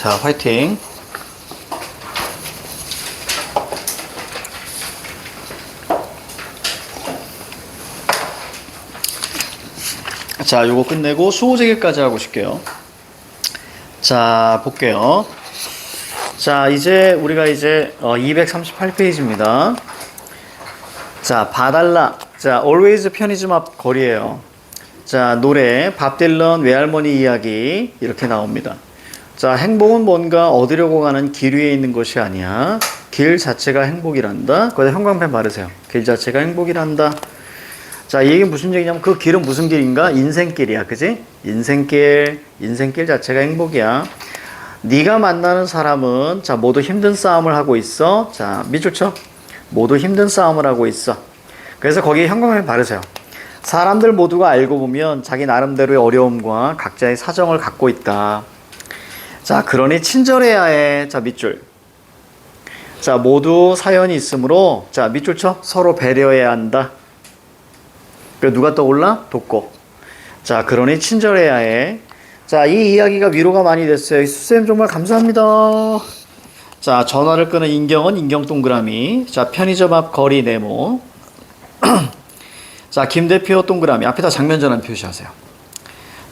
자, 화이팅. 자, 요거 끝내고 수호재기까지 하고 싶게요. 자, 볼게요. 자, 이제 우리가 238페이지입니다. 자, 봐달라. 자, always 편의점 앞 거리예요. 자, 노래 밥 딜런 외할머니 이야기 이렇게 나옵니다. 자, 행복은 뭔가 얻으려고 가는 길 위에 있는 것이 아니야. 길 자체가 행복이란다. 거기다 형광펜 바르세요. 길 자체가 행복이란다. 자, 이 얘기는 무슨 얘기냐면 그 길은 무슨 길인가? 인생길이야. 그지? 인생길 자체가 행복이야. 네가 만나는 사람은 자, 모두 힘든 싸움을 하고 있어. 자, 밑줄 쳐. 모두 힘든 싸움을 하고 있어. 그래서 거기에 형광펜 바르세요. 사람들 모두가 알고 보면 자기 나름대로의 어려움과 각자의 사정을 갖고 있다. 자, 그러니 친절해야 해. 자, 밑줄. 자, 모두 사연이 있으므로 자, 밑줄 쳐. 서로 배려해야 한다. 그리고 누가 떠올라? 돕고. 자, 그러니 친절해야 해. 자, 이 이야기가 위로가 많이 됐어요. 수쌤 정말 감사합니다. 자, 전화를 끄는 인경은 인경 동그라미. 자, 편의점 앞 거리 네모. 자, 김 대표 동그라미. 앞에다 장면 전환 표시하세요.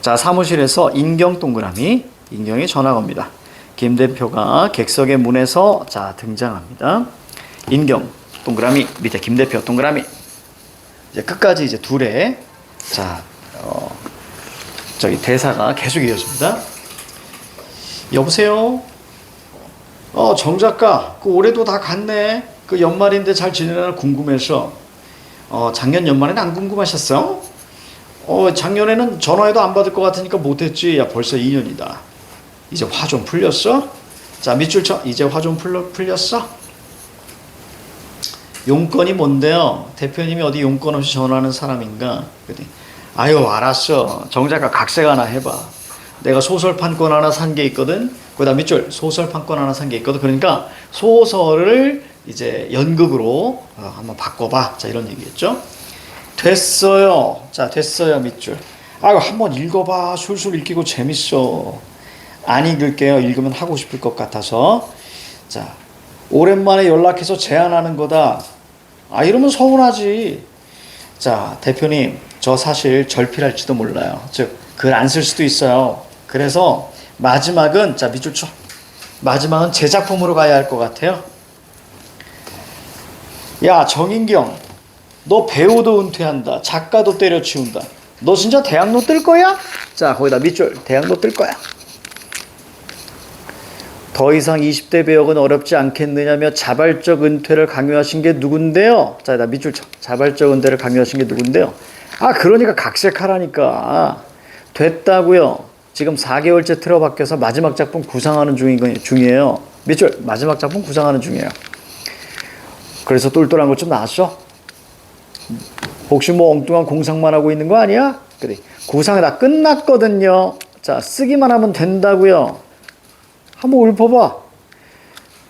자, 사무실에서 인경 동그라미. 인경이 전화 겁니다. 김 대표가 객석의 문에서 자, 등장합니다. 인경 동그라미. 밑에 김 대표 동그라미. 이제 끝까지 이제 둘의 자, 저기 대사가 계속 이어집니다. 여보세요? 정 작가, 그 올해도 다 갔네. 그 연말인데 잘 지내나 궁금해서. 작년 연말에는 안 궁금하셨어? 작년에는 전화해도 안 받을 것 같으니까 못했지. 야, 벌써 2년이다. 이제 화 좀 풀렸어? 자, 밑줄 쳐. 이제 화 좀 풀렸어? 용건이 뭔데요? 대표님이 어디 용건 없이 전화하는 사람인가? 그랬더니, 아유, 알았어. 정 작가 각색 하나 해봐. 내가 소설 판권 하나 산 게 있거든. 거기다 밑줄 소설 판권 하나 산 게 있거든. 그러니까 소설을 이제 연극으로 한번 바꿔봐. 자, 이런 얘기겠죠. 됐어요. 자, 됐어요. 밑줄. 아유, 한번 읽어봐. 술술 읽히고 재밌어. 안 읽을게요. 읽으면 하고 싶을 것 같아서. 자, 오랜만에 연락해서 제안하는 거다. 아, 이러면 서운하지. 자, 대표님, 저 사실 절필할지도 몰라요. 즉, 글 안 쓸 수도 있어요. 그래서 마지막은 자, 밑줄 쳐. 마지막은 제 작품으로 가야 할 것 같아요. 야, 정인경, 너 배우도 은퇴한다. 작가도 때려치운다. 너 진짜 대학로 뜰 거야? 자, 거기다 밑줄 대학로 뜰 거야. 더 이상 20대 배역은 어렵지 않겠느냐며 자발적 은퇴를 강요하신 게 누군데요? 자, 나 밑줄 쳐. 자발적 은퇴를 강요하신 게 누군데요? 아, 그러니까 각색하라니까. 됐다고요. 지금 4개월째 틀어박혀서 마지막 작품 구상하는 중이에요. 밑줄 마지막 작품 구상하는 중이에요. 그래서 똘똘한 것 좀 나왔어? 혹시 뭐 엉뚱한 공상만 하고 있는 거 아니야? 그래, 구상이 다 끝났거든요. 자, 쓰기만 하면 된다고요. 한번 읊어봐.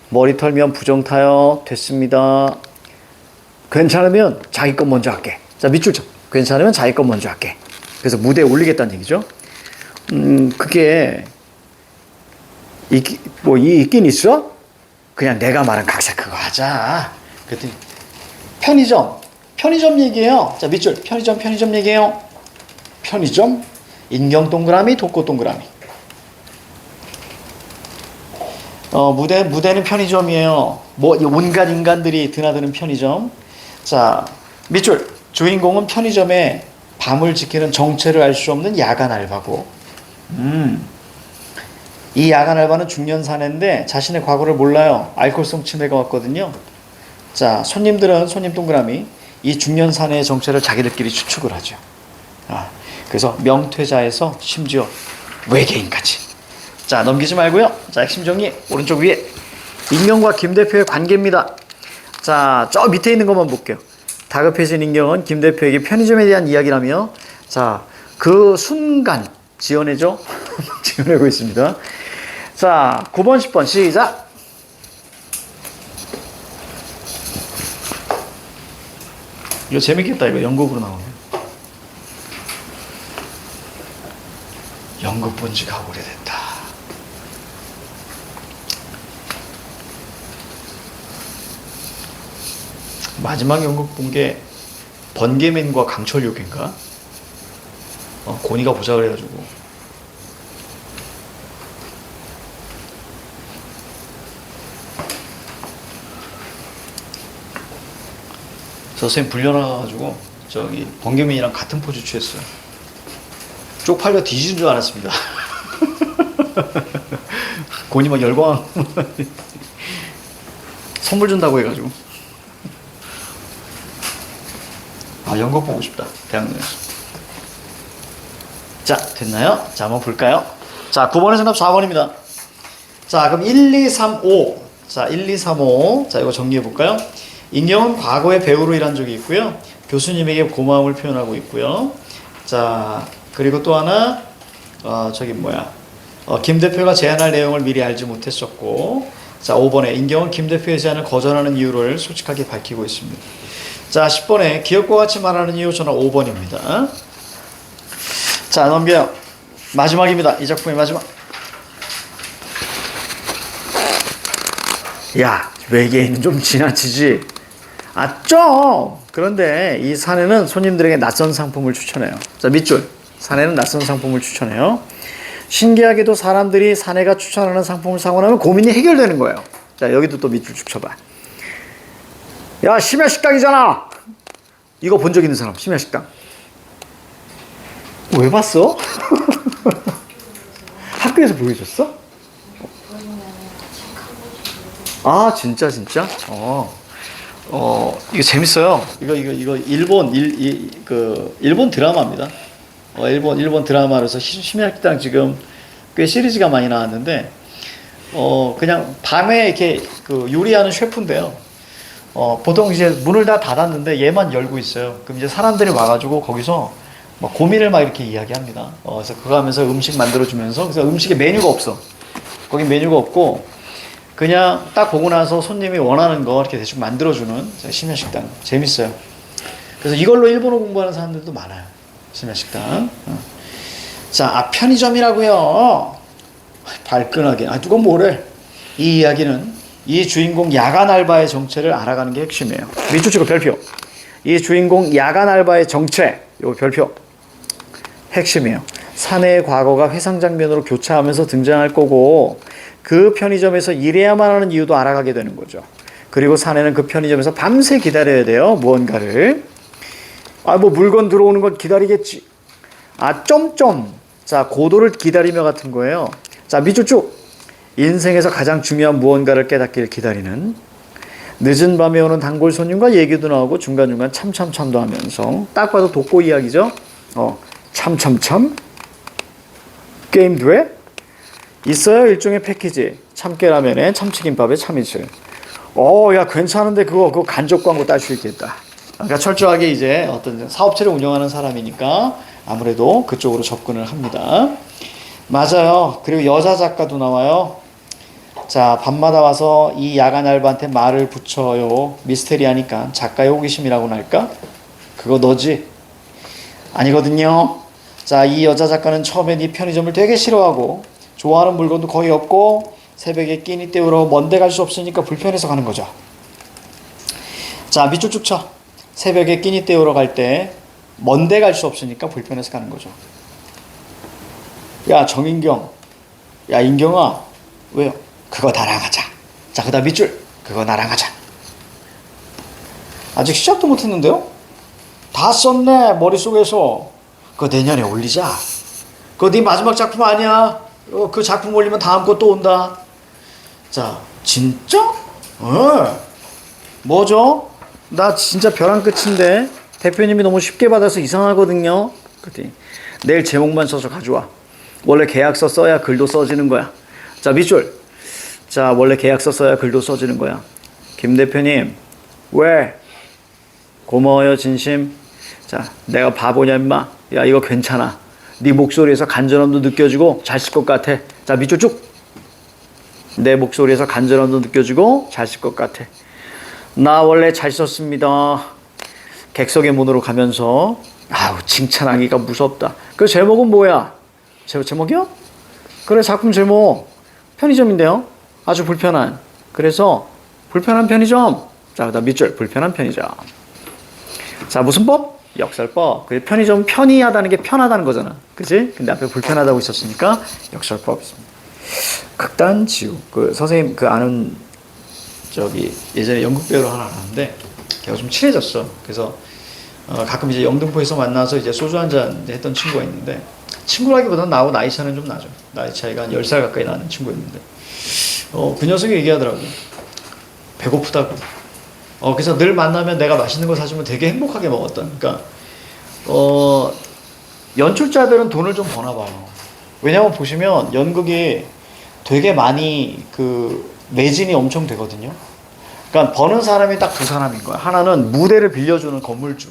머리 털면 부정 타요. 됐습니다. 괜찮으면 자기 것 먼저 할게. 자, 밑줄 쳐. 괜찮으면 자기 것 먼저 할게. 그래서 무대에 올리겠다는 얘기죠. 그게 있긴 있어? 그냥 내가 말한 각색 그거 하자. 그랬더니 편의점 얘기해요. 자, 밑줄 편의점 얘기해요. 편의점, 인경 동그라미, 독고 동그라미. 무대는 편의점이에요. 뭐 온갖 인간들이 드나드는 편의점. 자, 밑줄 주인공은 편의점에 밤을 지키는 정체를 알 수 없는 야간 알바고. 이 야간 알바는 중년 사내인데 자신의 과거를 몰라요. 알코올성 치매가 왔거든요. 자, 손님들은 손님 동그라미 이 중년 사내의 정체를 자기들끼리 추측을 하죠. 그래서 명퇴자에서 심지어 외계인까지. 자, 넘기지 말고요. 자, 핵심 정리 오른쪽 위에 인경과 김 대표의 관계입니다. 자, 저 밑에 있는 것만 볼게요. 다급해진 인경은 김 대표에게 편의점에 대한 이야기라며 자, 그 순간 지어내죠. 지어내고 있습니다. 자, 9번 10번 시작. 이거 재밌겠다. 이거 연극으로 나오네. 연극 본 지가 오래됐다. 마지막 연극 본 게 번개맨과 강철요괴인가? 고니가 보자 그래가지고. 저 선생님 불려나가가지고 저기 번개맨이랑 같은 포즈 취했어요. 쪽팔려 뒤지는 줄 알았습니다. 고니 막 열광. 선물 준다고 해가지고. 아, 연극 보고 싶다. 대학로에서. 자, 됐나요? 자, 한번 볼까요? 자, 9번의 정답 4번입니다. 자, 그럼 1, 2, 3, 5. 자, 1, 2, 3, 5. 자, 이거 정리해 볼까요? 인경은 과거에 배우로 일한 적이 있고요. 교수님에게 고마움을 표현하고 있고요. 자, 그리고 또 하나, 김 대표가 제안할 내용을 미리 알지 못했었고, 자, 5번에 인경은 김 대표의 제안을 거절하는 이유를 솔직하게 밝히고 있습니다. 자, 10번에 기억과 같이 말하는 이유 전화 5번입니다. 자, 넘겨요. 마지막입니다. 이 작품의 마지막. 야, 외계인은 좀 지나치지. 아, 좀! 그런데 이 사내는 손님들에게 낯선 상품을 추천해요. 자, 밑줄. 사내는 낯선 상품을 추천해요. 신기하게도 사람들이 사내가 추천하는 상품을 사고 나면 고민이 해결되는 거예요. 자, 여기도 또 밑줄 쭉 쳐봐. 야, 심야식당이잖아! 이거 본 적 있는 사람, 심야식당. 왜 봤어? 학교에서 보여줬어? 아, 진짜? 이거 재밌어요. 이거 일본 드라마입니다. 일본 드라마로서 심야식당 지금 꽤 시리즈가 많이 나왔는데, 그냥 밤에 이렇게 요리하는 셰프인데요. 보통 이제 문을 다 닫았는데 얘만 열고 있어요. 그럼 이제 사람들이 와가지고 거기서 막 고민을 막 이렇게 이야기합니다. 그래서 그거 하면서 음식 만들어주면서, 그래서 음식에 메뉴가 없어. 거기 메뉴가 없고, 그냥 딱 보고 나서 손님이 원하는 거 이렇게 대충 만들어주는 심야식당. 재밌어요. 그래서 이걸로 일본어 공부하는 사람들도 많아요. 심야식당. 자, 편의점이라고요. 발끈하게. 누가 뭐래. 이 이야기는 이 주인공 야간 알바의 정체를 알아가는 게 핵심이에요. 밑줄 치고 별표. 이 주인공 야간 알바의 정체. 요 별표. 핵심이에요. 사내의 과거가 회상 장면으로 교차하면서 등장할 거고, 그 편의점에서 일해야만 하는 이유도 알아가게 되는 거죠. 그리고 사내는 그 편의점에서 밤새 기다려야 돼요. 무언가를. 물건 들어오는 건 기다리겠지. 자, 고도를 기다리며 같은 거예요. 자, 밑줄 쭉. 인생에서 가장 중요한 무언가를 깨닫기를 기다리는. 늦은 밤에 오는 단골 손님과 얘기도 나오고 중간중간 참참참도 하면서. 딱 봐도 독고 이야기죠. 참참참. 게임도 해? 있어요. 일종의 패키지. 참깨라면에 참치김밥에 참이슬. 야, 괜찮은데 그거 간접 광고 딸 수 있겠다. 그러니까 철저하게 이제 어떤 사업체를 운영하는 사람이니까 아무래도 그쪽으로 접근을 합니다. 맞아요. 그리고 여자 작가도 나와요. 자, 밤마다 와서 이 야간 알바한테 말을 붙여요. 미스테리하니까. 작가의 호기심이라고나 할까? 그거 너지? 아니거든요. 자, 이 여자 작가는 처음에 네 편의점을 되게 싫어하고 좋아하는 물건도 거의 없고 새벽에 끼니 때우러 먼데 갈 수 없으니까 불편해서 가는 거죠. 자, 밑줄 쭉 쳐. 새벽에 끼니 때우러 갈 때 먼데 갈 수 없으니까 불편해서 가는 거죠. 야, 정인경. 야, 인경아. 왜요? 그거 나랑 하자. 자, 그 다음 밑줄. 그거 나랑 하자. 아직 시작도 못했는데요? 다 썼네, 머릿속에서. 그거 내년에 올리자. 그거 네 마지막 작품 아니야. 그 작품 올리면 다음 거 또 온다. 자, 진짜? 뭐죠? 나 진짜 벼랑 끝인데 대표님이 너무 쉽게 받아서 이상하거든요. 그랬더니 내일 제목만 써서 가져와. 원래 계약서 써야 글도 써지는 거야. 자, 밑줄. 자, 원래 계약서 써야 글도 써지는 거야. 김 대표님, 왜? 고마워요, 진심. 자, 내가 바보냐 임마. 야, 이거 괜찮아. 네 목소리에서 간절함도 느껴지고 잘 쓸 것 같아. 자, 밑줄 쭉. 내 목소리에서 간절함도 느껴지고 잘 쓸 것 같아. 나 원래 잘 썼습니다. 객석의 문으로 가면서 칭찬하기가 무섭다. 그 제목은 뭐야? 제목이요? 그래, 작품 제목 편의점인데요. 아주 불편한. 그래서 불편한 편의점. 자, 그다음 밑줄 불편한 편의점. 자, 무슨 법? 역설법. 그 편의점 편의하다는 게 편하다는 거잖아. 그치? 근데 앞에 불편하다고 있었으니까 역설법 있습니다. 극단 지옥. 그 선생님 그 아는 저기 예전에 연극 배우를 하나 아는데 걔가 좀 친해졌어. 그래서 가끔 이제 영등포에서 만나서 이제 소주 한잔 했던 친구가 있는데 친구라기보다는 나하고 나이 차는 좀 나죠. 나이 차이가 한 10살 가까이 나는 친구였는데 그 녀석이 얘기하더라고요. 배고프다고. 그래서 늘 만나면 내가 맛있는 거 사주면 되게 행복하게 먹었던. 그러니까 연출자들은 돈을 좀 버나 봐요. 왜냐면 보시면 연극이 되게 많이 그 매진이 엄청 되거든요. 그러니까 버는 사람이 딱 두 사람인 거야. 하나는 무대를 빌려주는 건물주.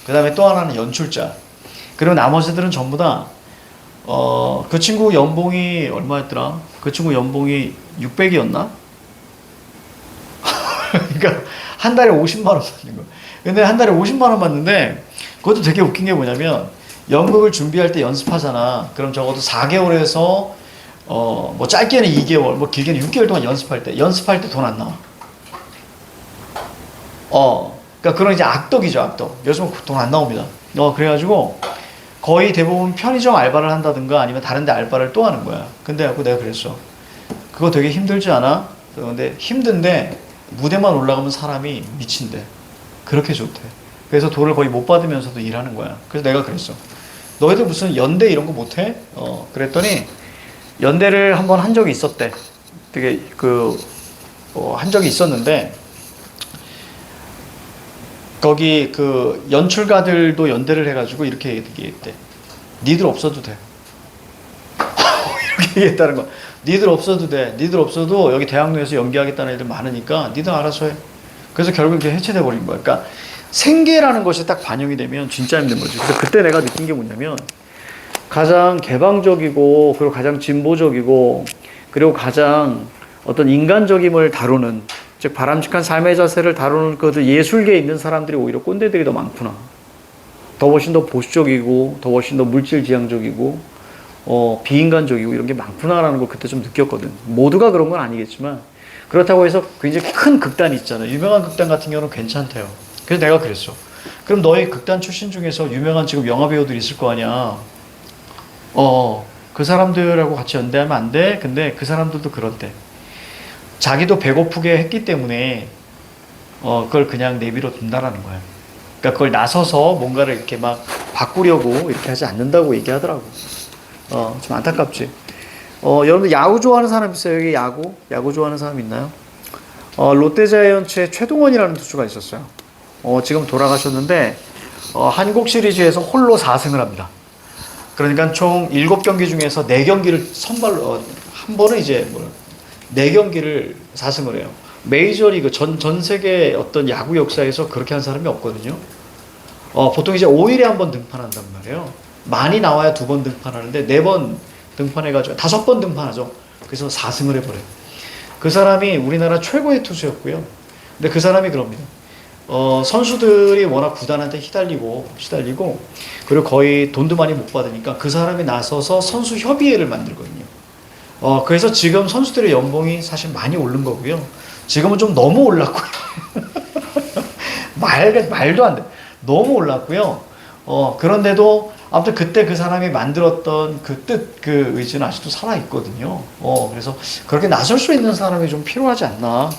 그 다음에 또 하나는 연출자. 그리고 나머지들은 전부 다 그 친구 연봉이 얼마였더라? 그 친구 연봉이 600이었나? 그러니까 한 달에 50만 원 받는 거야. 근데 한 달에 50만 원 받는데 그것도 되게 웃긴 게 뭐냐면 연극을 준비할 때 연습하잖아. 그럼 적어도 4개월에서 뭐 짧게는 2개월, 뭐 길게는 6개월 동안 연습할 때 돈 안 나와. 그러니까 그런 이제 악덕이죠, 악덕. 요즘은 돈 안 나옵니다. 그래가지고 거의 대부분 편의점 알바를 한다든가 아니면 다른 데 알바를 또 하는 거야. 근데 내가 그랬어. 그거 되게 힘들지 않아? 근데 힘든데 무대만 올라가면 사람이 미친대. 그렇게 좋대. 그래서 돈을 거의 못 받으면서도 일하는 거야. 그래서 내가 그랬어. 너희들 무슨 연대 이런 거 못해? 그랬더니 연대를 한번 한 적이 있었대. 되게 한 적이 있었는데 거기 그 연출가들도 연대를 해가지고 이렇게 얘기했대. 니들 없어도 돼. 이렇게 얘기했다는 거. 니들 없어도 돼. 니들 없어도 여기 대학로에서 연기하겠다는 애들 많으니까 니들 알아서 해. 그래서 결국 이렇게 해체돼 버린 거야. 그러니까 생계라는 것이 딱 반영이 되면 진짜 힘든 거지. 그래서 그때 내가 느낀 게 뭐냐면 가장 개방적이고 그리고 가장 진보적이고 그리고 가장 어떤 인간적임을 다루는 즉 바람직한 삶의 자세를 다루는 그 예술계에 있는 사람들이 오히려 꼰대들이 더 많구나. 더 훨씬 더 보수적이고 더 훨씬 더 물질지향적이고 비인간적이고 이런 게 많구나라는 걸 그때 좀 느꼈거든. 모두가 그런 건 아니겠지만 그렇다고 해서 굉장히 큰 극단이 있잖아요. 유명한 극단 같은 경우는 괜찮대요. 그래서 내가 그랬어. 그럼 너희 극단 출신 중에서 유명한 지금 영화배우들 있을 거 아니야. 그 사람들하고 같이 연대하면 안 돼. 근데 그 사람들도 그렇대. 자기도 배고프게 했기 때문에 그걸 그냥 내비로 둔다라는 거야. 그러니까 그걸 나서서 뭔가를 이렇게 막 바꾸려고 이렇게 하지 않는다고 얘기하더라고. 좀 안타깝지. 여러분들 야구 좋아하는 사람 있어요? 여기 야구 좋아하는 사람 있나요? 롯데자이언츠의 최동원이라는 투수가 있었어요. 지금 돌아가셨는데 한국 시리즈에서 홀로 4승을 합니다. 그러니까 총 7경기 중에서 4경기를 선발로 한 번은 이제 4경기를 4승을 해요. 메이저리그 전 세계 어떤 야구 역사에서 그렇게 한 사람이 없거든요. 보통 이제 5일에 한 번 등판한단 말이에요. 많이 나와야 2번 등판하는데 4번 등판해가지고 5번 등판하죠. 그래서 4승을 해버려요. 그 사람이 우리나라 최고의 투수였고요. 근데 그 사람이 그럽니다. 선수들이 워낙 구단한테 시달리고 그리고 거의 돈도 많이 못 받으니까 그 사람이 나서서 선수 협의회를 만들거든요. 그래서 지금 선수들의 연봉이 사실 많이 오른 거고요. 지금은 좀 너무 올랐고요. 말도 안 돼. 너무 올랐고요. 그런데도 아무튼 그때 그 사람이 만들었던 그 뜻, 그 의지는 아직도 살아있거든요. 그래서 그렇게 나설 수 있는 사람이 좀 필요하지 않나.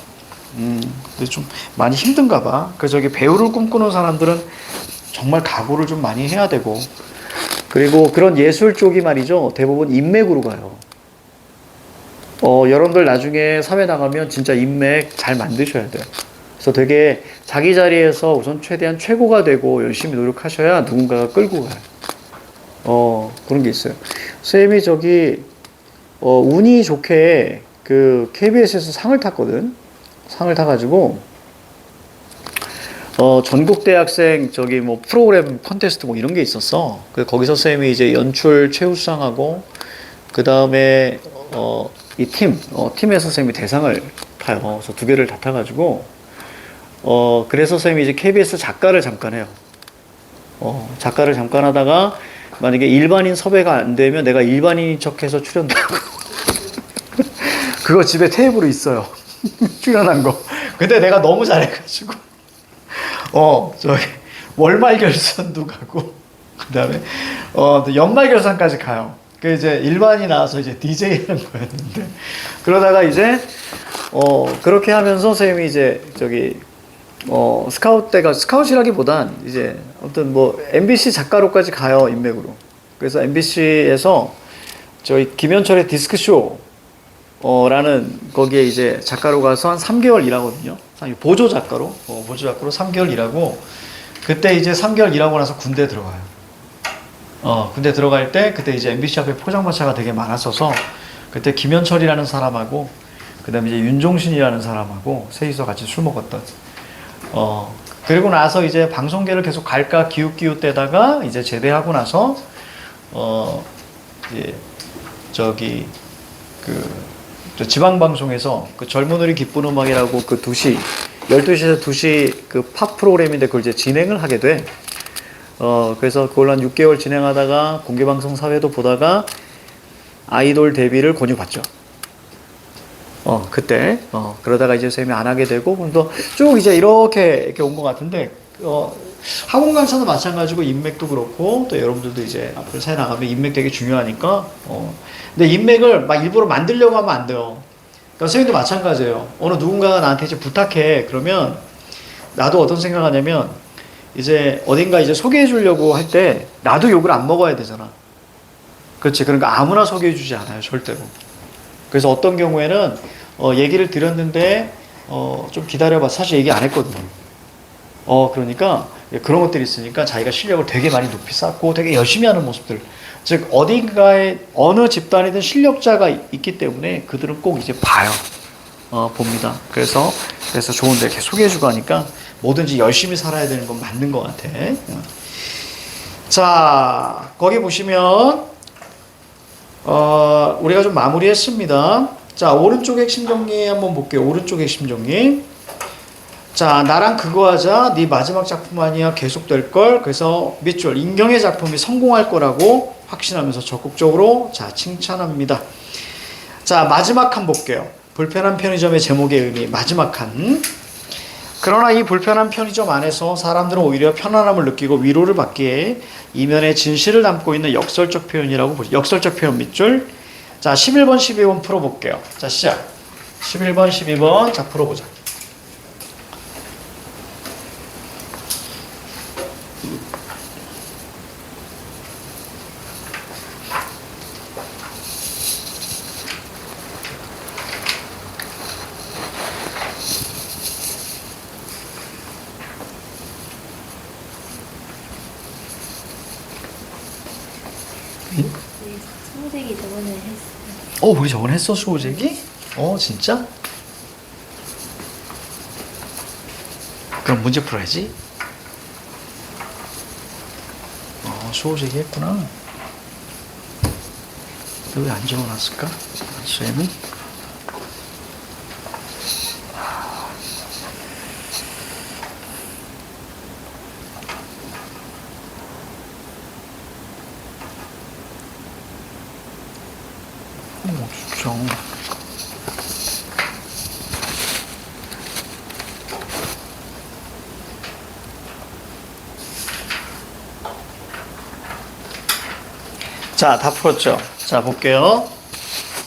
근데 좀 많이 힘든가 봐. 그래서 저기 배우를 꿈꾸는 사람들은 정말 각오를 좀 많이 해야 되고. 그리고 그런 예술 쪽이 말이죠. 대부분 인맥으로 가요. 여러분들 나중에 사회 나가면 진짜 인맥 잘 만드셔야 돼요. 그래서 되게 자기 자리에서 우선 최대한 최고가 되고 열심히 노력하셔야 누군가가 끌고 가요. 그런 게 있어요. 쌤이 저기, 운이 좋게 그 KBS에서 상을 탔거든. 상을 타가지고, 전국대학생 저기 뭐 프로그램 콘테스트 뭐 이런 게 있었어. 거기서 쌤이 이제 연출 최우수상하고, 그 다음에, 팀에서 쌤이 대상을 타요. 그래서 2개를 다 타가지고, 그래서 쌤이 이제 KBS 작가를 잠깐 해요. 작가를 잠깐 하다가, 만약에 일반인 섭외가 안 되면 내가 일반인인 척해서 출연도 하고. 그거 집에 테이프로 있어요. 출연한 거. 근데 내가 너무 잘해가지고 저기 월말 결산도 가고 그다음에 연말 결산까지 가요. 그 이제 일반이 나와서 이제 DJ라는 거였는데 그러다가 이제 그렇게 하면서 선생님이 이제 저기 스카웃이라기보단 이제 아무튼 뭐 MBC 작가로까지 가요, 인맥으로. 그래서 MBC에서 저희 김현철의 디스크쇼 라는 거기에 이제 작가로 가서 한 3개월 일하거든요. 보조 작가로 3개월 일하고 그때 이제 3개월 일하고 나서 군대 들어가요. 군대 들어갈 때 그때 이제 MBC 앞에 포장마차가 되게 많았어서 그때 김현철이라는 사람하고 그다음에 이제 윤종신이라는 사람하고 셋이서 같이 술 먹었던. 그리고 나서 이제 방송계를 계속 갈까 기웃기웃대다가 이제 제대하고 나서 이제 저기 그 지방 방송에서 그 젊은이들이 기쁜 음악이라고 그 12시에서 2시 그 팝 프로그램인데 그걸 이제 진행을 하게 돼. 그래서 그걸 한 6개월 진행하다가 공개방송 사회도 보다가 아이돌 데뷔를 권유받죠. 그때 그러다가 이제 선생님이 안 하게 되고 그래서 쭉 이제 이렇게 온 것 같은데 학원 강사도 마찬가지고 인맥도 그렇고 또 여러분들도 이제 앞으로 새 나가면 인맥 되게 중요하니까 근데 인맥을 막 일부러 만들려고 하면 안 돼요. 그러니까 선생님도 마찬가지예요. 어느 누군가가 나한테 이제 부탁해 그러면 나도 어떤 생각하냐면 이제 어딘가 이제 소개해 주려고 할 때 나도 욕을 안 먹어야 되잖아. 그렇지. 그러니까 아무나 소개해 주지 않아요, 절대로. 그래서 어떤 경우에는 얘기를 드렸는데 좀 기다려봐. 사실 얘기 안 했거든요. 그러니까 그런 것들이 있으니까 자기가 실력을 되게 많이 높이 쌓고 되게 열심히 하는 모습들. 즉 어딘가에 어느 집단이든 실력자가 있기 때문에 그들은 꼭 이제 봐요. 봅니다. 그래서 좋은데 이렇게 소개해주고 하니까 뭐든지 열심히 살아야 되는 건 맞는 것 같아. 자, 거기 보시면 우리가 좀 마무리했습니다. 자, 오른쪽 핵심 정리 한번 볼게요. 오른쪽 핵심 정리. 자, 나랑 그거 하자. 네 마지막 작품 아니야. 계속될 걸. 그래서 밑줄 인경의 작품이 성공할 거라고 확신하면서 적극적으로 자 칭찬합니다. 자, 마지막 칸 볼게요. 불편한 편의점의 제목의 의미. 마지막 칸. 그러나 이 불편한 편의점 안에서 사람들은 오히려 편안함을 느끼고 위로를 받기에 이면에 진실을 담고 있는 역설적 표현이라고 보죠. 역설적 표현 밑줄. 자, 11번, 12번 풀어볼게요. 자, 시작. 11번, 12번. 자, 풀어보자. 수호대기 저번에 했어요. 우리 저번에 했어, 수호제기? 진짜? 그럼 문제 풀어야지. 수호제기 했구나. 왜 안 적어놨을까? 쌤이? 진짜. 자, 다 풀었죠? 자, 볼게요.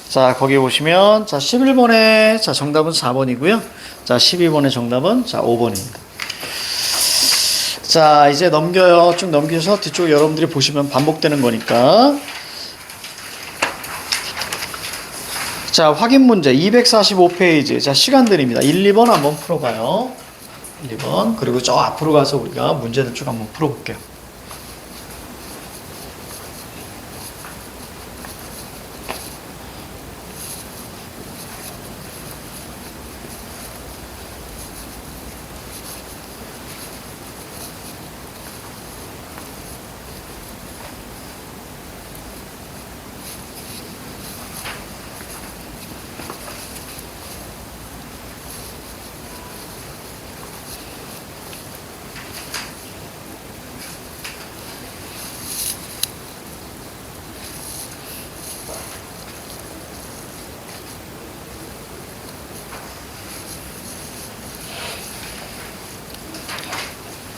자, 거기 보시면, 자, 11번에, 자, 정답은 4번이고요. 자, 12번의 정답은, 자, 5번입니다. 자, 이제 넘겨요. 쭉 넘겨서 뒤쪽 여러분들이 보시면 반복되는 거니까. 자, 확인 문제 245페이지. 자, 시간 드립니다. 1, 2번 한번 풀어봐요. 1, 2번. 그리고 저 앞으로 가서 우리가 문제들 쭉 한번 풀어볼게요.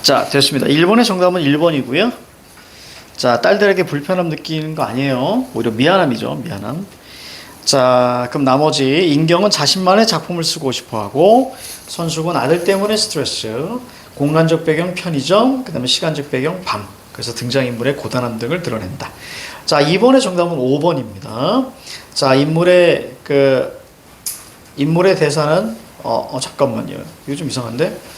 자, 됐습니다. 1번의 정답은 1번이고요. 자, 딸들에게 불편함 느끼는 거 아니에요. 오히려 미안함이죠. 미안함. 자, 그럼 나머지 인경은 자신만의 작품을 쓰고 싶어하고 선숙은 아들 때문에 스트레스, 공간적 배경 편의점, 그 다음에 시간적 배경 밤. 그래서 등장인물의 고단함 등을 드러낸다. 자, 2번의 정답은 5번입니다. 자, 인물의 대사는 잠깐만요. 이거 좀 이상한데?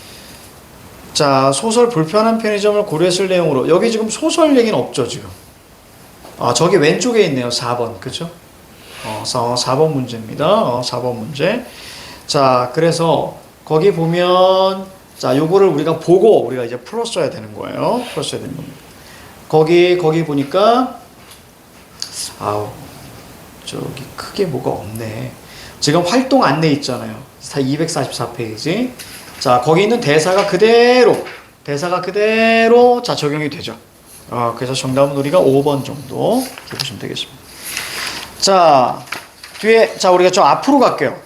자, 소설 불편한 편의점을 고려했을 내용으로 여기 지금 소설 얘기는 없죠, 지금. 저기 왼쪽에 있네요. 4번. 그죠? 4번 문제입니다. 4번 문제. 자, 그래서 거기 보면 자, 요거를 우리가 보고 우리가 이제 풀었어야 되는 거예요. 풀었어야 되는 겁니다. 거기 보니까 저기 크게 뭐가 없네. 지금 활동 안내 있잖아요. 244페이지. 자, 거기 있는 대사가 그대로 자, 적용이 되죠. 그래서 정답은 우리가 5번 정도 이렇게 보시면 되겠습니다. 자, 우리가 좀 앞으로 갈게요.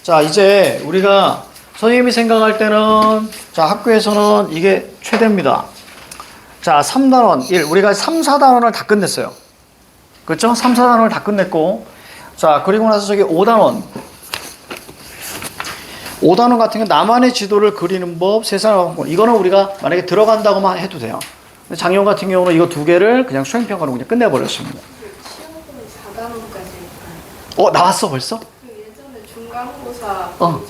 자, 이제 우리가 선생님이 생각할 때는 자, 학교에서는 이게 최대입니다. 자, 3단원 1. 우리가 3, 4단원을 다 끝냈어요. 그렇죠? 3, 4단원을 다 끝냈고 자, 그리고 나서 저기 5단원 같은 경우 나만의 지도를 그리는 법, 세상을 바꾸는 이거는 우리가 만약에 들어간다고만 해도 돼요. 근데 작년 같은 경우는 이거 두 개를 그냥 수행평가로 그냥 끝내버렸습니다. 시험은 4단원까지 나왔어 벌써? 예전에 중간고사 전에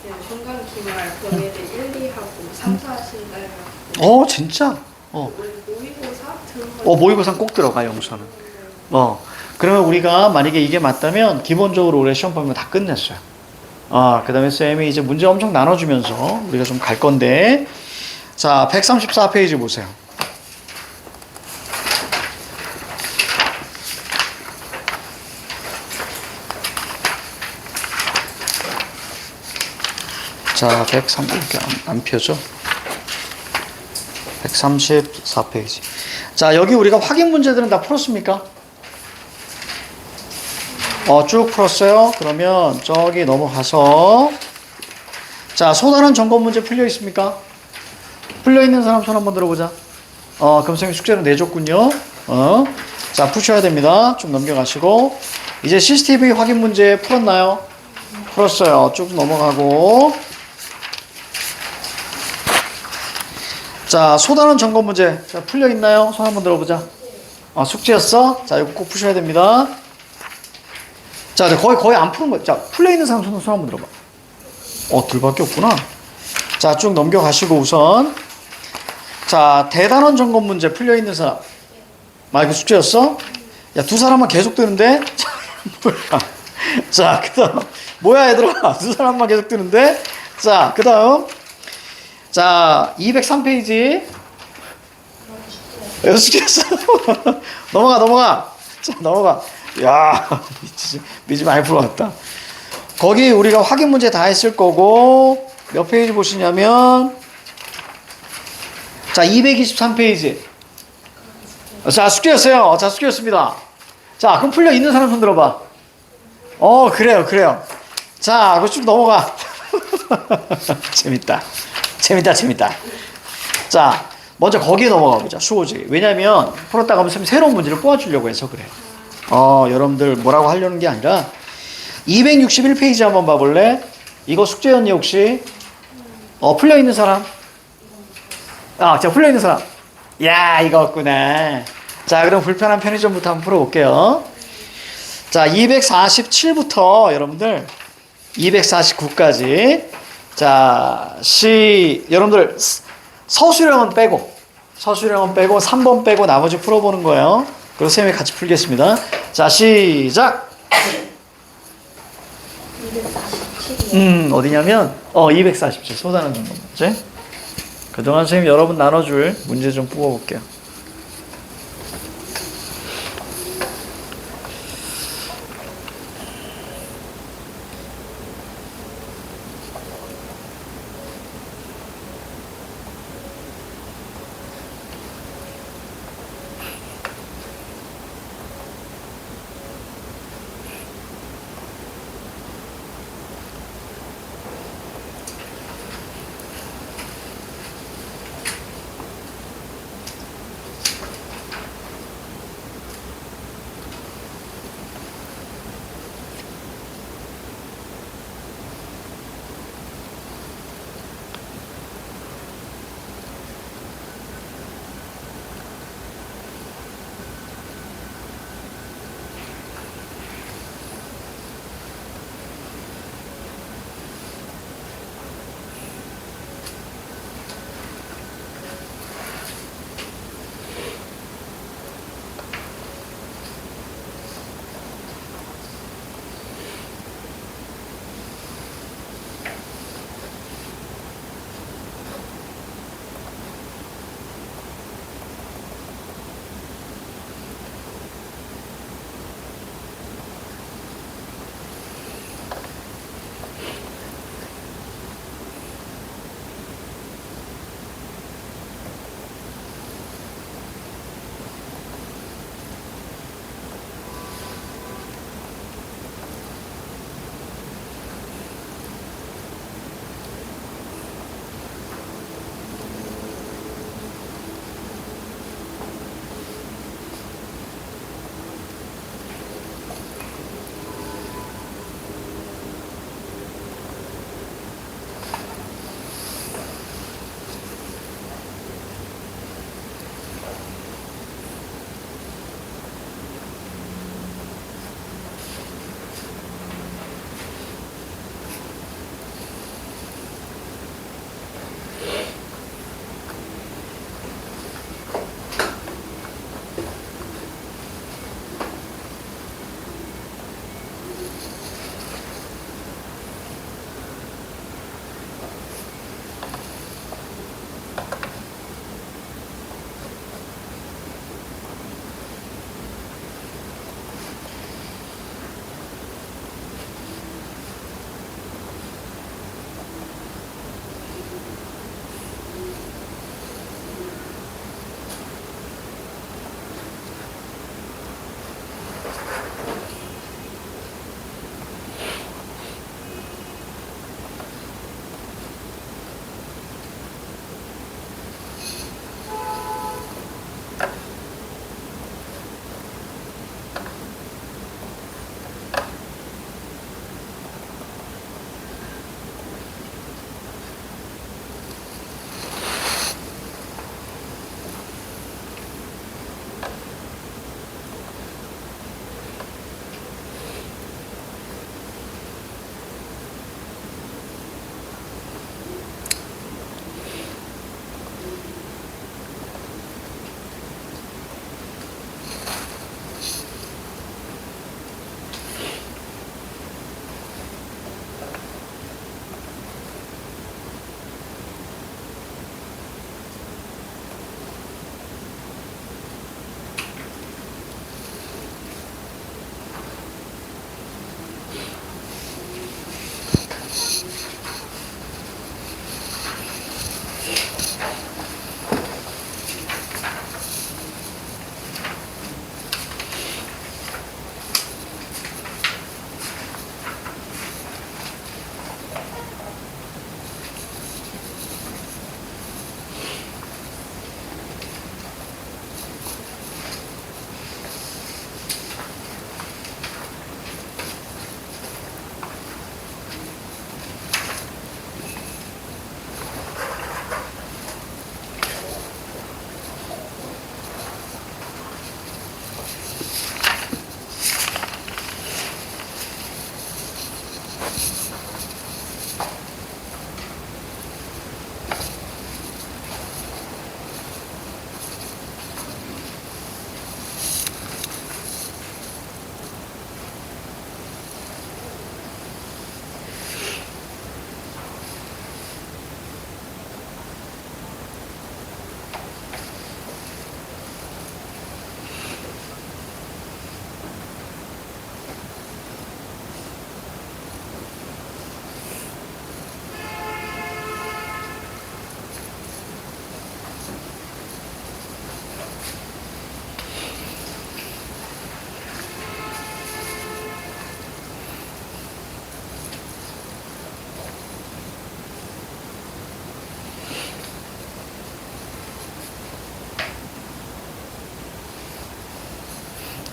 그냥 중간 기말 범위를 1, 2하고 3, 4 하신다. 진짜? 모의고사? 모의고사 꼭 들어가 영수는. 그러면 우리가 만약에 이게 맞다면 기본적으로 우리 시험 범위 다 끝냈어요. 그 다음에 쌤이 이제 문제 엄청 나눠주면서 우리가 좀 갈 건데 자, 134페이지 보세요. 자, 103 이렇게 안 펴죠? 134페이지. 자, 여기 우리가 확인 문제들은 다 풀었습니까? 쭉 풀었어요. 그러면 저기 넘어가서 자, 소단원 점검 문제 풀려 있습니까? 풀려 있는 사람 손 한번 들어보자. 그럼 선생님 숙제를 내줬군요. 자, 푸셔야 됩니다. 좀 넘겨가시고 이제 CCTV 확인 문제 풀었나요? 풀었어요. 쭉 넘어가고 자, 소단원 점검 문제 자, 풀려 있나요? 손 한번 들어보자. 숙제였어? 자, 이거 꼭 푸셔야 됩니다. 자, 거의 안 푸는 거야. 자, 풀려 있는 사람 손 한번 들어봐. 둘밖에 없구나. 자, 쭉 넘겨가시고 우선 자, 대단원 점검 문제 풀려 있는 사람. 이거 숙제였어? 야, 두 사람만 계속 뜨는데? 뭐야? 자, 그 다음 뭐야 얘들아? 두 사람만 계속 뜨는데? 자, 그 다음 자, 203페이지 이거 숙제였어? 넘어가. 자, 넘어가. 야, 미지 많이 풀어왔다. 거기 우리가 확인 문제 다 했을 거고 몇 페이지 보시냐면 자, 223페이지. 자, 숙제였어요. 자, 숙제였습니다. 자, 그럼 풀려 있는 사람 손 들어봐. 그래요. 자, 그거 쭉 넘어가. 재밌다. 자, 먼저 거기에 넘어가 보자. 수호지. 왜냐면 풀었다가 하면 새로운 문제를 뽑아주려고 해서 그래. 여러분들 뭐라고 하려는 게 아니라 261페이지 한번 봐볼래? 이거 숙제였니 혹시? 풀려 있는 사람? 자, 풀려 있는 사람. 야, 이거였구나. 자, 그럼 불편한 편의점부터 한번 풀어볼게요. 자, 247부터 여러분들 249까지. 자, 여러분들 서술형은 빼고 3번 빼고 나머지 풀어보는 거예요. 그리고 쌤이 같이 풀겠습니다. 자, 시작. 247. 어디냐면 247 소단원 점검 문제. 그동안 선생님 여러분 나눠줄 문제 좀 뽑아볼게요.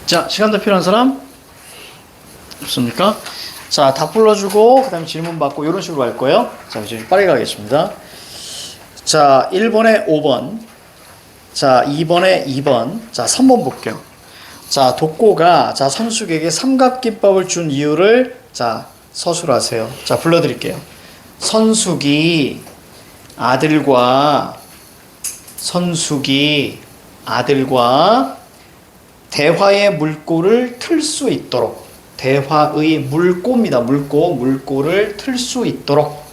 자, 시간도 필요한 사람? 없습니까? 자, 답 불러주고, 그 다음에 질문 받고, 이런 식으로 할 거예요. 자, 이제 빠르게 가겠습니다. 자, 1번에 5번. 자, 2번에 2번. 자, 3번 볼게요. 자, 독고가, 자, 선숙에게 삼각김밥을 준 이유를, 자, 서술하세요. 자, 불러드릴게요. 선숙이 아들과 대화의 물꼬를 틀 수 있도록, 대화의 물꼬입니다. 물꼬를 틀 수 있도록,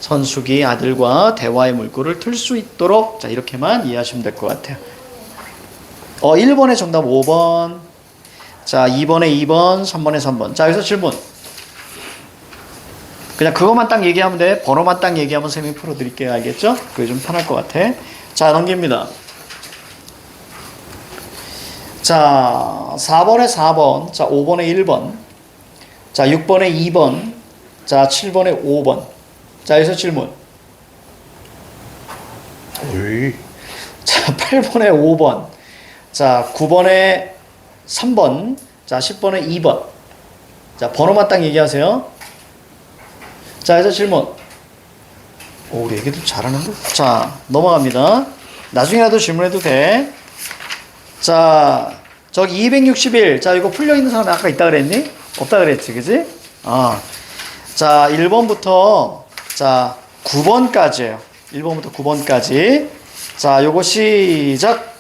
선숙이 아들과 대화의 물꼬를 틀 수 있도록, 자, 이렇게만 이해하시면 될 것 같아요. 1번의 정답 5번, 자, 2번에 2번, 3번에 3번. 자, 여기서 질문. 그냥 그것만 딱 얘기하면 돼. 번호만 딱 얘기하면 선생님이 풀어드릴게요. 알겠죠? 그게 좀 편할 것 같아. 자, 넘깁니다. 자, 4번에 4번, 자, 5번에 1번, 자, 6번에 2번, 자, 7번에 5번. 자, 여기서 질문. 어이. 자, 8번에 5번, 자, 9번에 3번, 자, 10번에 2번. 자, 번호만 딱 얘기하세요. 자, 여기서 질문. 우리 애기들 잘하는데? 자, 넘어갑니다. 나중에라도 질문해도 돼. 자, 저기 261. 자, 이거 풀려있는 사람이 아까 있다 그랬니? 없다 그랬지, 그지? 자, 1번부터, 자, 9번까지예요. 1번부터 9번까지. 자, 요거 시작.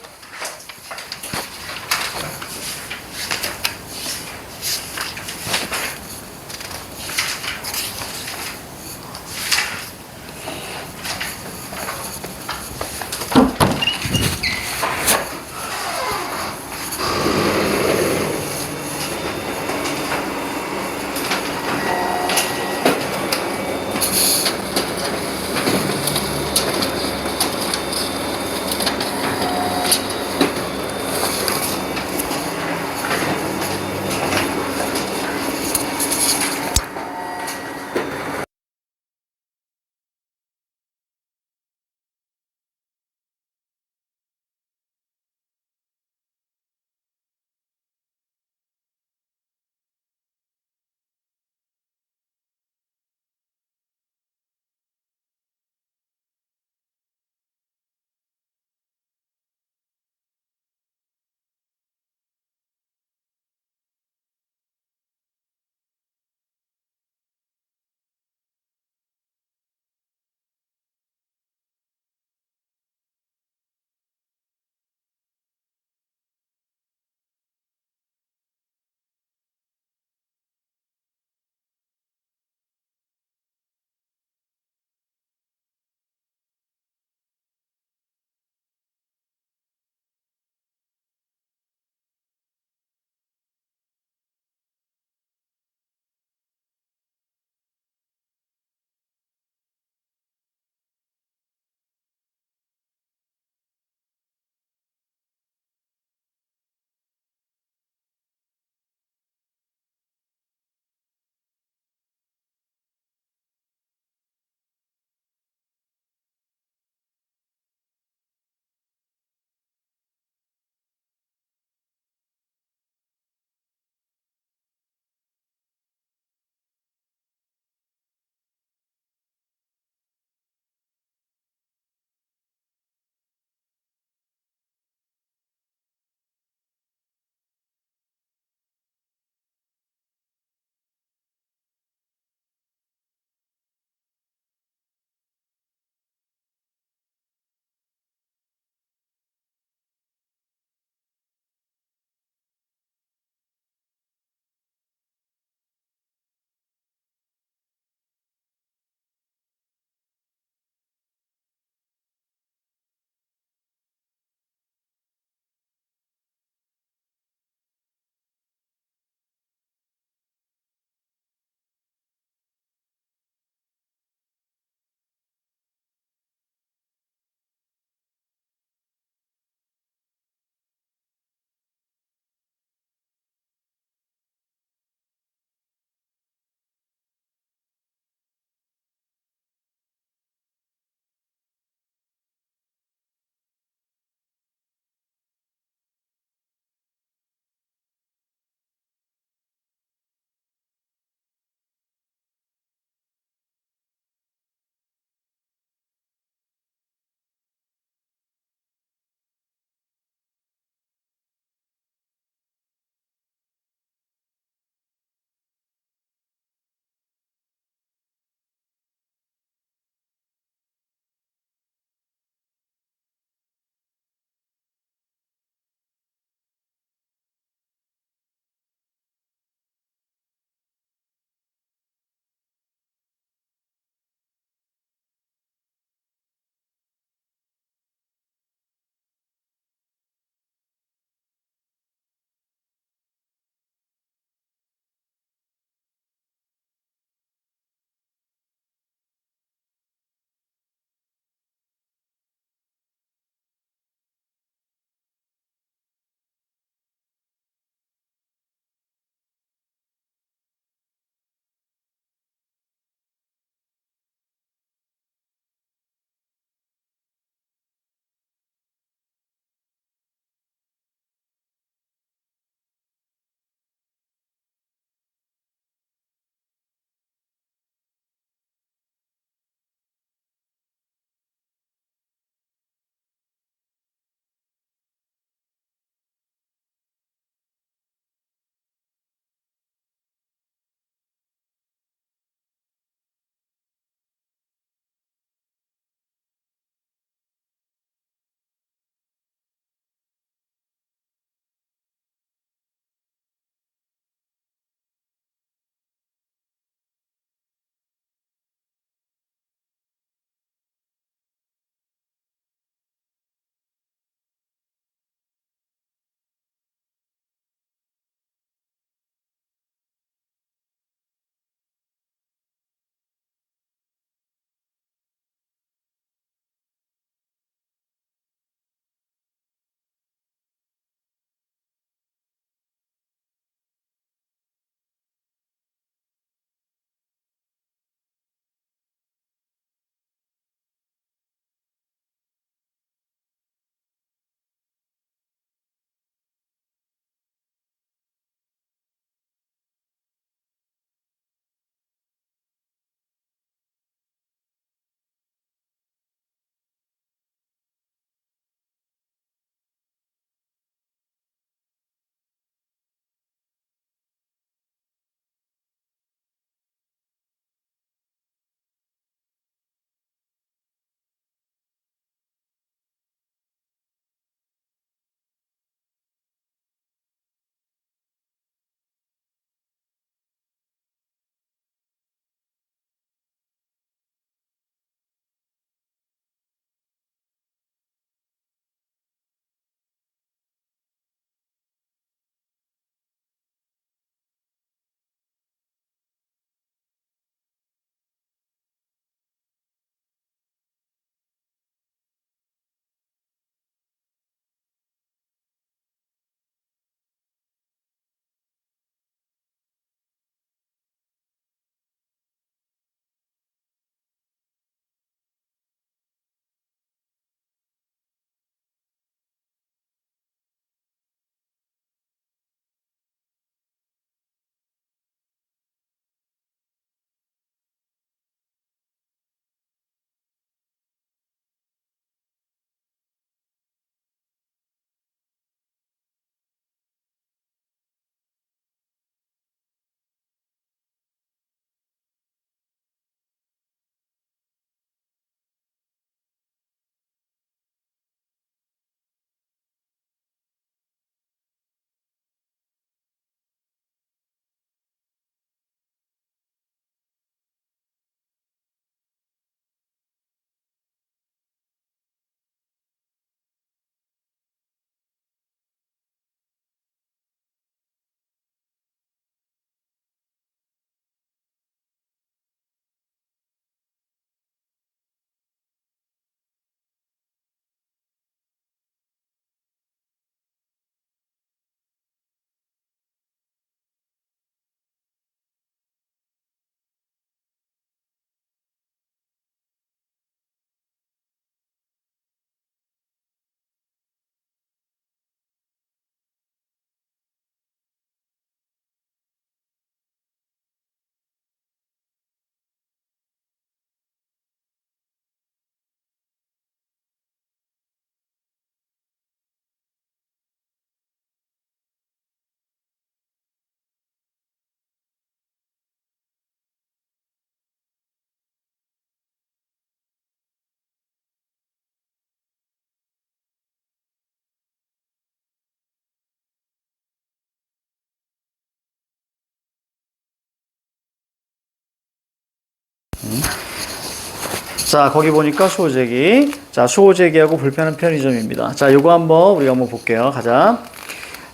자, 거기 보니까 수호제기. 자, 수호제기하고 불편한 편의점입니다. 자, 요거 우리가 한번 볼게요. 가자.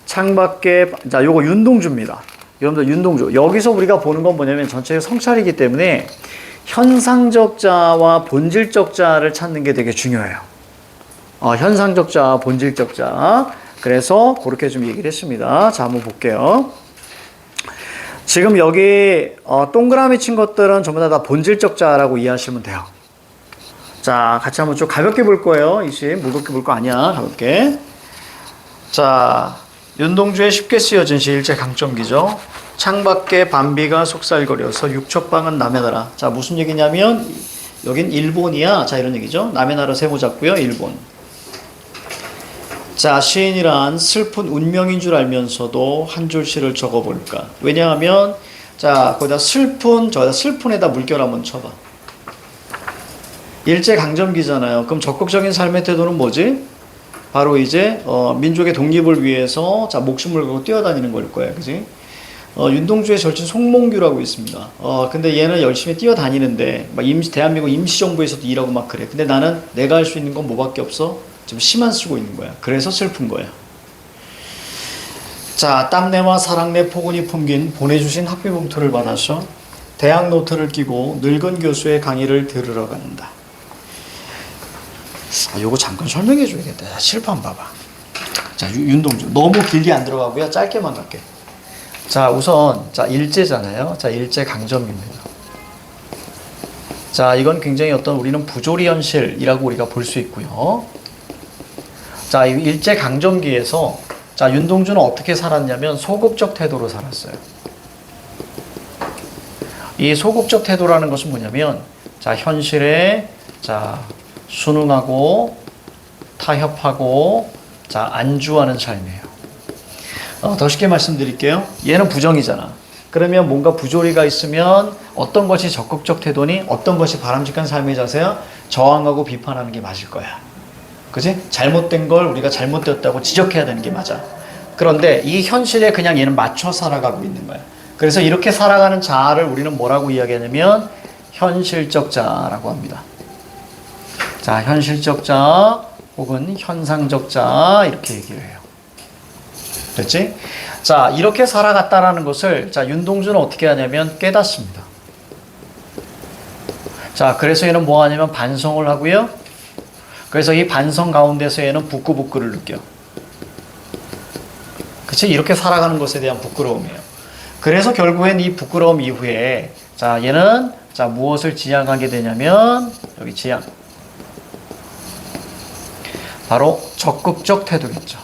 창밖에, 자, 요거 윤동주입니다. 여러분들 윤동주. 여기서 우리가 보는 건 뭐냐면 전체가 성찰이기 때문에 현상적 자와 본질적 자를 찾는 게 되게 중요해요. 현상적 자, 본질적 자. 그래서 그렇게 좀 얘기를 했습니다. 자, 한번 볼게요. 지금 여기 동그라미 친 것들은 전부 다 본질적 자라고 이해하시면 돼요. 자, 같이 한번 좀 가볍게 볼 거예요. 이시 무겁게 볼 거 아니야. 가볍게. 자, 윤동주의 쉽게 쓰여진 시 일제 강점기죠. 창밖에 밤비가 속살거려서 육척방은 남의 나라. 자, 무슨 얘기냐면 여긴 일본이야. 자, 이런 얘기죠. 남의 나라 세모 잡고요. 일본. 자, 시인이란 슬픈 운명인 줄 알면서도 한 줄 시를 적어볼까. 왜냐하면 자, 거기다 슬픈에다 물결 한번 쳐봐. 일제 강점기잖아요. 그럼 적극적인 삶의 태도는 뭐지? 바로 이제 민족의 독립을 위해서 자, 목숨을 걸고 뛰어다니는 걸 거야. 그지? 윤동주의 절친 송몽규라고 있습니다. 근데 얘는 열심히 뛰어다니는데 막 대한민국 임시정부에서도 일하고 막 그래. 근데 나는 내가 할 수 있는 건 뭐밖에 없어? 좀 시만 쓰고 있는 거야. 그래서 슬픈 거야. 자, 땀내와 사랑내 포근히 품긴 보내주신 학비봉투를 받아서 대학 노트를 끼고 늙은 교수의 강의를 들으러 간다. 요거 잠깐 설명해 줘야겠다. 실판 봐봐. 자, 윤동주. 너무 길게 안 들어가고요. 짧게만 갈게. 자, 우선 자, 일제잖아요. 자, 일제 강점기입니다. 자, 이건 굉장히 우리는 부조리 현실이라고 우리가 볼 수 있고요. 자, 이 일제 강점기에서 자, 윤동주는 어떻게 살았냐면 소극적 태도로 살았어요. 이 소극적 태도라는 것은 뭐냐면 자, 현실에 자, 순응하고 타협하고 자, 안주하는 삶이에요. 더 쉽게 말씀드릴게요. 얘는 부정이잖아. 그러면 뭔가 부조리가 있으면 어떤 것이 적극적 태도니 어떤 것이 바람직한 삶의 자세야? 저항하고 비판하는 게 맞을 거야. 그치? 잘못된 걸 우리가 잘못되었다고 지적해야 되는 게 맞아. 그런데 이 현실에 그냥 얘는 맞춰 살아가고 있는 거야. 그래서 이렇게 살아가는 자아를 우리는 뭐라고 이야기하냐면 현실적 자라고 합니다. 자, 현실적 자 혹은 현상적 자 이렇게 얘기를 해요. 됐지? 자, 이렇게 살아갔다라는 것을 자, 윤동주는 어떻게 하냐면 깨닫습니다. 자, 그래서 얘는 뭐 하냐면 반성을 하고요. 그래서 이 반성 가운데서 얘는 부끄부끄를 느껴. 그치? 이렇게 살아가는 것에 대한 부끄러움이에요. 그래서 결국엔 이 부끄러움 이후에 자, 얘는 자, 무엇을 지향하게 되냐면 여기 지향. 바로 적극적 태도겠죠.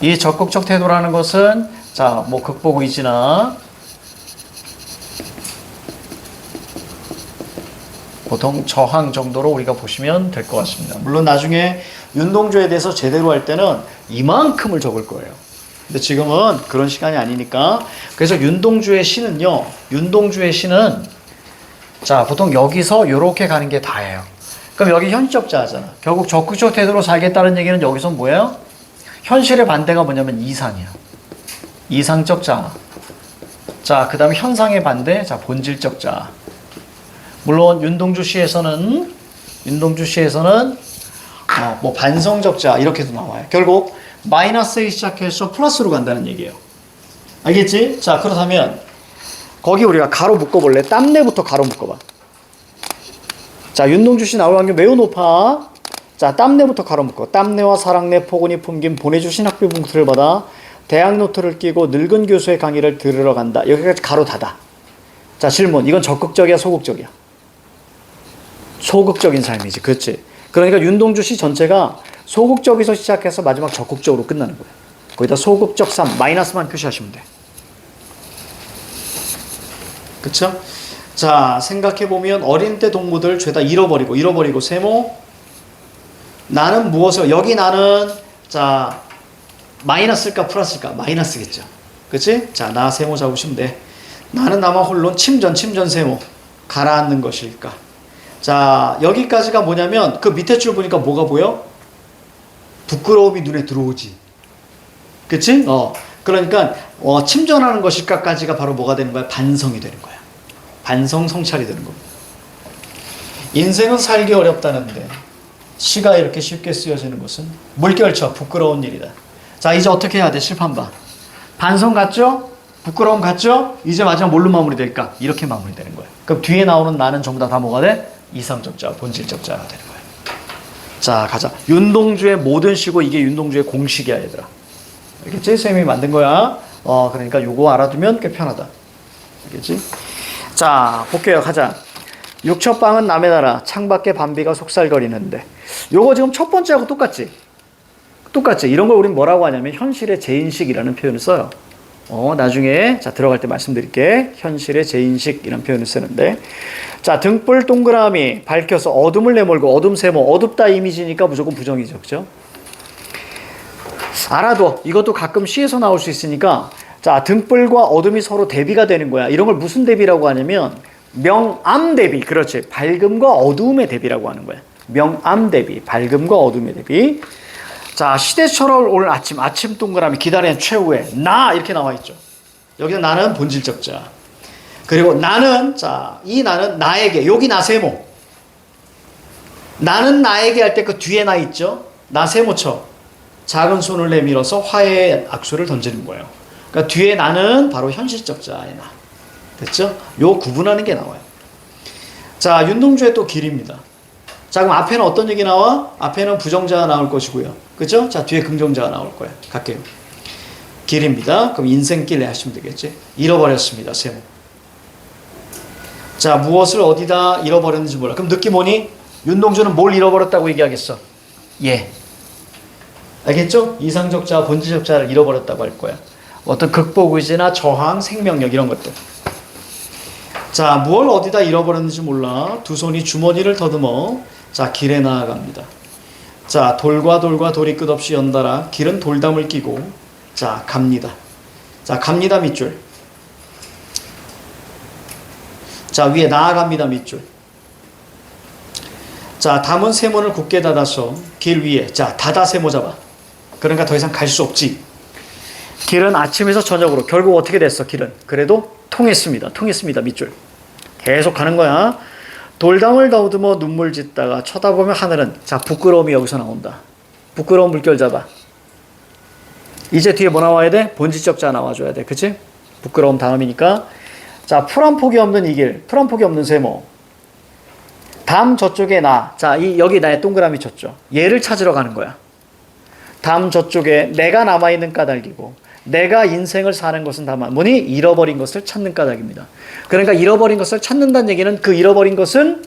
이 적극적 태도라는 것은 자, 뭐 극복 의지나 보통 저항 정도로 우리가 보시면 될 것 같습니다. 물론 나중에 윤동주에 대해서 제대로 할 때는 이만큼을 적을 거예요. 근데 지금은 그런 시간이 아니니까. 그래서 윤동주의 시는요. 윤동주의 시는 자, 보통 여기서 이렇게 가는 게 다예요. 그럼 여기 현실적 자잖아. 결국 적극적 태도로 살겠다는 얘기는 여기서 뭐예요? 현실의 반대가 뭐냐면 이상이야. 이상적 자. 자, 그 다음에 현상의 반대. 자, 본질적 자. 물론 윤동주 시에서는 뭐 반성적 자 이렇게도 나와요. 결국 마이너스에 시작해서 플러스로 간다는 얘기예요. 알겠지? 자, 그렇다면 거기 우리가 가로 묶어볼래? 땀내부터 가로 묶어봐. 자, 윤동주 시 나올 확률 매우 높아. 자, 땀내부터 가로 묶어. 땀내와 사랑내 포근히 품긴 보내주신 학비 봉투를 받아 대학 노트를 끼고 늙은 교수의 강의를 들으러 간다. 여기까지 가로 닫아. 자, 질문. 이건 적극적이야, 소극적이야? 소극적인 삶이지. 그렇지? 그러니까 윤동주 시 전체가 소극적에서 시작해서 마지막 적극적으로 끝나는 거야. 거기다 소극적 3, 마이너스만 표시하시면 돼. 그쵸? 자, 생각해보면 어린 때 동무들 죄다 잃어버리고 세모. 나는 무엇을, 여기 나는, 자, 마이너스일까, 플러스일까? 마이너스겠죠. 그치? 자, 나 세모 잡으시면 돼. 나는 나만 홀론 침전 세모. 가라앉는 것일까? 자, 여기까지가 뭐냐면, 그 밑에 줄 보니까 뭐가 보여? 부끄러움이 눈에 들어오지. 그치? 그러니까, 침전하는 것일까까지가 바로 뭐가 되는 거야? 반성이 되는 거야. 반성 성찰이 되는 겁니다. 인생은 살기 어렵다는데 시가 이렇게 쉽게 쓰여지는 것은 물결쳐 부끄러운 일이다. 자, 이제 어떻게 해야 돼? 실판봐. 반성 같죠? 부끄러움 같죠? 이제 마지막 뭘로 마무리될까? 이렇게 마무리되는 거예요. 그럼 뒤에 나오는 나는 전부 다 뭐가 돼? 이상적자, 본질적자가 되는 거예요. 자, 가자. 윤동주의 모든 시고 이게 윤동주의 공식이야, 얘들아. 알겠지? 쌤이 만든 거야. 그러니까 요거 알아두면 꽤 편하다. 알겠지? 자, 볼게요. 가자. 육첩방은 남의 나라, 창밖에 밤비가 속살거리는데. 요거 지금 첫 번째하고 똑같지? 똑같지? 이런 걸 우린 뭐라고 하냐면 현실의 재인식이라는 표현을 써요. 나중에 자 들어갈 때 말씀드릴게. 현실의 재인식이라는 표현을 쓰는데, 자, 등불 동그라미 밝혀서 어둠을 내몰고 어둠 세모, 어둡다 이미지니까 무조건 부정이죠, 그죠? 알아둬. 이것도 가끔 시에서 나올 수 있으니까. 자, 등불과 어둠이 서로 대비가 되는 거야. 이런 걸 무슨 대비라고 하냐면 명암 대비. 그렇지. 밝음과 어두움의 대비라고 하는 거야. 명암 대비, 밝음과 어둠의 대비. 자, 시대처럼 오늘 아침 동그라미 기다리는 최후에 나 이렇게 나와 있죠. 여기서 나는 본질적 자. 그리고 나는, 자, 이 나는 나에게, 여기 나 세모. 나는 나에게 할 때 그 뒤에 나 있죠. 나 세모 쳐. 작은 손을 내밀어서 화해의 악수를 던지는 거예요. 그러니까 뒤에 나는 바로 현실적 자의 나. 됐죠? 요 구분하는 게 나와요. 자, 윤동주의 또 길입니다. 자, 그럼 앞에는 어떤 얘기 나와? 앞에는 부정자가 나올 것이고요. 그죠? 자, 뒤에 긍정자가 나올 거예요. 갈게요. 길입니다. 그럼 인생길 하시면 되겠지? 잃어버렸습니다. 세모. 자, 무엇을 어디다 잃어버렸는지 몰라. 그럼 느낌 오니? 윤동주는 뭘 잃어버렸다고 얘기하겠어? 예. 알겠죠? 이상적 자, 본질적 자를 잃어버렸다고 할 거야. 어떤 극복의지나 저항, 생명력 이런 것들. 자, 무엇을 어디다 잃어버렸는지 몰라. 두 손이 주머니를 더듬어. 자, 길에 나아갑니다. 자, 돌과 돌이 끝없이 연달아 길은 돌담을 끼고 자, 갑니다. 자, 갑니다 밑줄. 자, 위에 나아갑니다 밑줄. 자, 담은 세모를 굳게 닫아서 길 위에 자, 닫아 세모 잡아. 그러니까 더 이상 갈 수 없지. 길은 아침에서 저녁으로 결국 어떻게 됐어? 길은 그래도 통했습니다. 밑줄. 계속 가는 거야. 돌담을 더듬어 눈물 짓다가 쳐다보면 하늘은 자, 부끄러움이 여기서 나온다. 부끄러운 물결 잡아. 이제 뒤에 뭐 나와야 돼? 본질적 자 나와줘야 돼. 그치? 부끄러움 다음이니까. 자, 풀 한 폭이 없는 이 길, 풀 한 폭이 없는 세모. 담 저쪽에 나. 자, 여기 나의 동그라미 쳤죠. 얘를 찾으러 가는 거야. 담 저쪽에 내가 남아있는 까닭이고 내가 인생을 사는 것은 다만 뭐니? 잃어버린 것을 찾는 까닭입니다. 그러니까 잃어버린 것을 찾는다는 얘기는 그 잃어버린 것은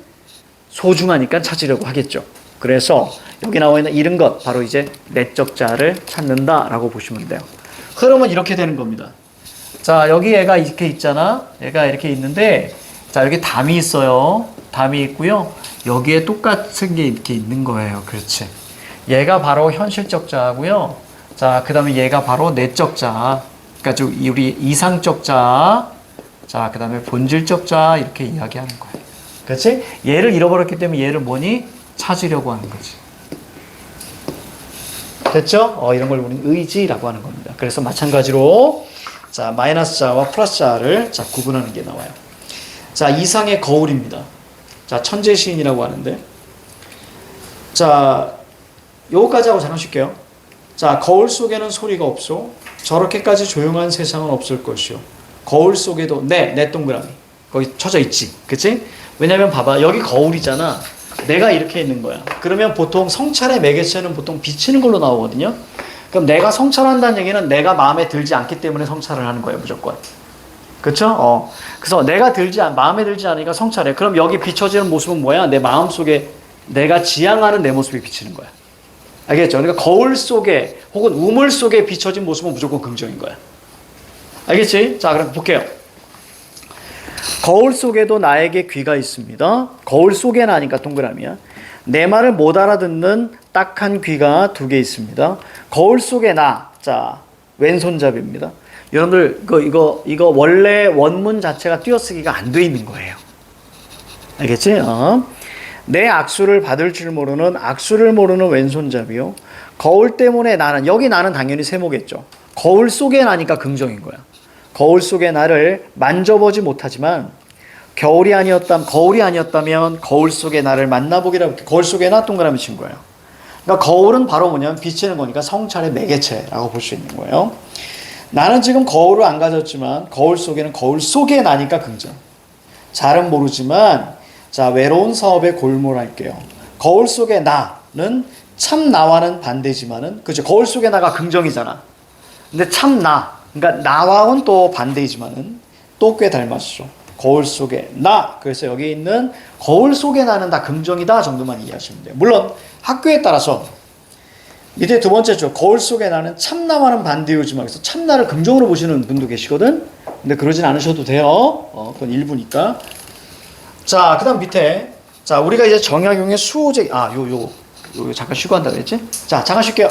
소중하니까 찾으려고 하겠죠. 그래서 여기 나와 있는 잃은 것 바로 이제 내적 자를 찾는다라고 보시면 돼요. 흐름은 이렇게 되는 겁니다. 자, 여기 얘가 이렇게 있잖아. 얘가 이렇게 있는데 자, 여기 담이 있어요. 담이 있고요. 여기에 똑같은 게 이렇게 있는 거예요. 그렇지. 얘가 바로 현실적 자고요. 자, 그 다음에 얘가 바로 내적 자. 그러니까 우리 이상적 자. 자, 그 다음에 본질적 자. 이렇게 이야기하는 거예요. 그렇지? 얘를 잃어버렸기 때문에 얘를 뭐니? 찾으려고 하는 거지. 됐죠? 이런 걸 우리는 의지라고 하는 겁니다. 그래서 마찬가지로 자, 마이너스 자와 플러스 자를 자, 구분하는 게 나와요. 자, 이상의 거울입니다. 자, 천재 시인이라고 하는데 자, 요거까지 하고 잠깐 쉴게요. 자, 거울 속에는 소리가 없소. 저렇게까지 조용한 세상은 없을 것이요. 거울 속에도 내 동그라미 거기 쳐져 있지. 그치? 왜냐면 봐봐. 여기 거울이잖아. 내가 이렇게 있는 거야. 그러면 보통 성찰의 매개체는 보통 비치는 걸로 나오거든요. 그럼 내가 성찰한다는 얘기는 내가 마음에 들지 않기 때문에 성찰을 하는 거예요. 무조건. 그쵸? 그래서 마음에 들지 않으니까 성찰해. 그럼 여기 비춰지는 모습은 뭐야? 내 마음 속에 내가 지향하는 내 모습이 비치는 거야. 알겠죠? 그러니까 거울 속에 혹은 우물 속에 비춰진 모습은 무조건 긍정인 거야. 알겠지? 자, 그럼 볼게요. 거울 속에도 나에게 귀가 있습니다. 거울 속에 나니까 동그라미야. 내 말을 못 알아듣는 딱한 귀가 2개 있습니다. 거울 속에 나. 자, 왼손잡이입니다. 여러분들 이거 원래 원문 자체가 띄어쓰기가 안 돼 있는 거예요. 알겠지? 내 악수를 받을 줄 모르는 악수를 모르는 왼손잡이요. 거울 때문에 나는 여기 나는 당연히 세모겠죠. 거울 속에 나니까 긍정인 거야. 거울 속에 나를 만져보지 못하지만 겨울이 아니었다면, 거울이 아니었다면 거울 속에 나를 만나보기라고, 거울 속에 나 동그라미 친 거예요. 그러니까 거울은 바로 뭐냐면 비치는 거니까 성찰의 매개체라고 볼 수 있는 거예요. 나는 지금 거울을 안 가졌지만 거울 속에는 거울 속에 나니까 긍정. 잘은 모르지만 자, 외로운 사업의 골몰할게요. 거울 속에 나는 참 나와는 반대지만은, 그죠? 거울 속에 나가 긍정이잖아. 근데 참 나, 그러니까 나와는 또 반대이지만은 또 꽤 닮았죠. 거울 속에 나. 그래서 여기 있는 거울 속에 나는 다 긍정이다 정도만 이해하시면 돼요. 물론 학교에 따라서 밑에 두 번째 줄 거울 속에 나는 참나와는 반대이지만, 그래서 참나를 긍정으로 보시는 분도 계시거든. 근데 그러진 않으셔도 돼요. 그건 일부니까. 자, 그다음 밑에 자, 우리가 이제 정약용의 수호제, 요 잠깐 쉬고 한다 그랬지? 자, 잠깐 쉴게요.